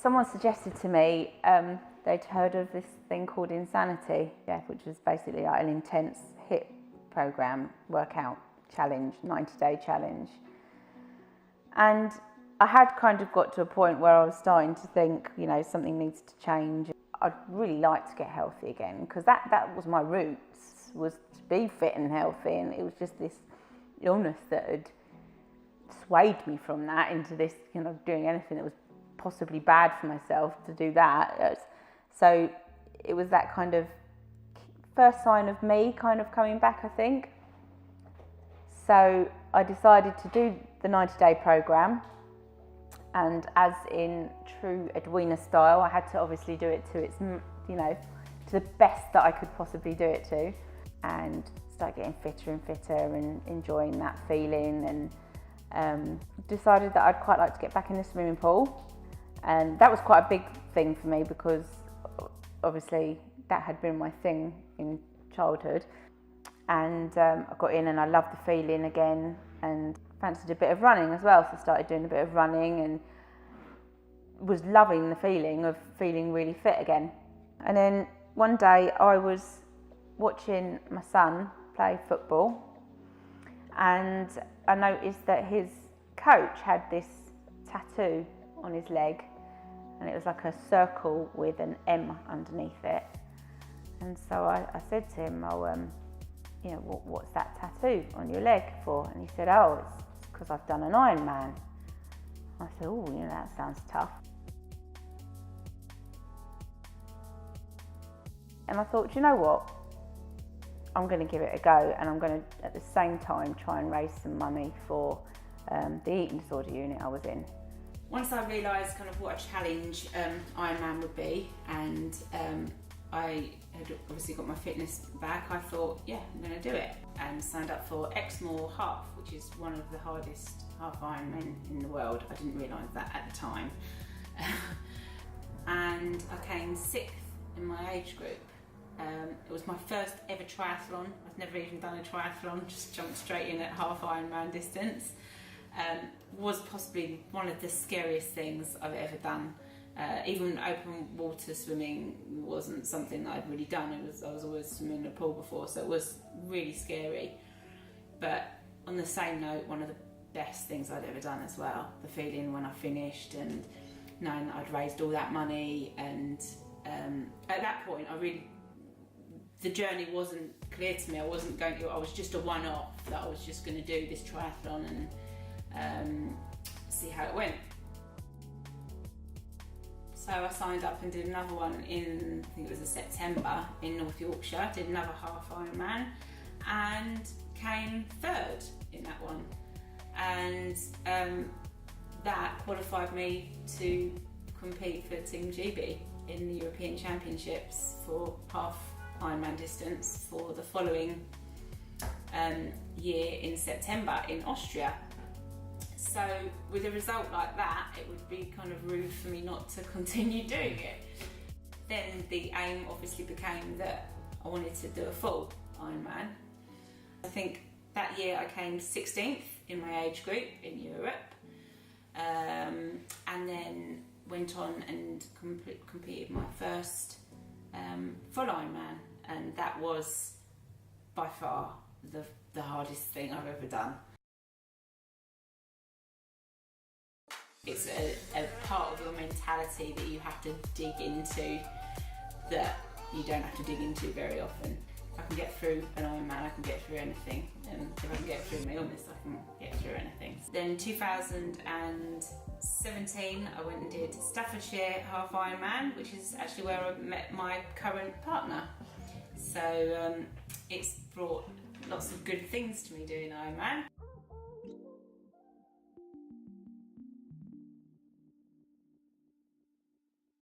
someone suggested to me they'd heard of this thing called Insanity, which was basically like an intense HIIT program, workout challenge, 90-day challenge. And I had kind of got to a point where I was starting to think, something needs to change. I'd really like to get healthy again, because that was my roots, was to be fit and healthy, and it was just this illness that had swayed me from that into this, doing anything that was possibly bad for myself to do that. So it was that kind of first sign of me kind of coming back, I think. So I decided to do the 90-day program, and as in true Edwina style, I had to obviously do it to its, to the best that I could possibly do it to, and start getting fitter and fitter and enjoying that feeling, and decided that I'd quite like to get back in the swimming pool. And that was quite a big thing for me, because obviously that had been my thing in childhood. And I got in and I loved the feeling again, and fancied a bit of running as well, so I started doing a bit of running and was loving the feeling of feeling really fit again. And then one day I was watching my son play football, and I noticed that his coach had this tattoo on his leg, and it was like a circle with an M underneath it. And so I said to him, what's that tattoo on your leg for? And he said, it's because I've done an Ironman. I said, that sounds tough. And I thought, you know what? I'm going to give it a go, and I'm going to, at the same time, try and raise some money for the eating disorder unit I was in. Once I realised kind of what a challenge Ironman would be, and I had obviously got my fitness back, I thought, I'm going to do it, and signed up for Exmoor Half, which is one of the hardest half Ironmen in the world. I didn't realise that at the time. And I came 6th in my age group. It was my first ever triathlon. I've never even done a triathlon, just jumped straight in at half Ironman distance. Was possibly one of the scariest things I've ever done. Even open water swimming wasn't something that I'd really done. I was always swimming in a pool before, so it was really scary. But on the same note, one of the best things I'd ever done as well. The feeling when I finished, and knowing that I'd raised all that money, and at that point the journey wasn't clear to me. I was just a one-off, that I was just going to do this triathlon and see how it went. So I signed up and did another one in, I think it was in September, in North Yorkshire. Did another half Ironman and came 3rd in that one. And that qualified me to compete for Team GB in the European Championships for half Ironman distance for the following year in September in Austria. So with a result like that, it would be kind of rude for me not to continue doing it. Then the aim obviously became that I wanted to do a full Ironman. I think that year I came 16th in my age group in Europe, and then went on and completed my first full Ironman, and that was by far the hardest thing I've ever done. It's a part of your mentality that you have to dig into, that you don't have to dig into very often. If I can get through an Ironman, I can get through anything, and if I can get through my illness, I can get through anything. Then 2017, I went and did Staffordshire Half Ironman, which is actually where I met my current partner. So it's brought lots of good things to me doing Ironman.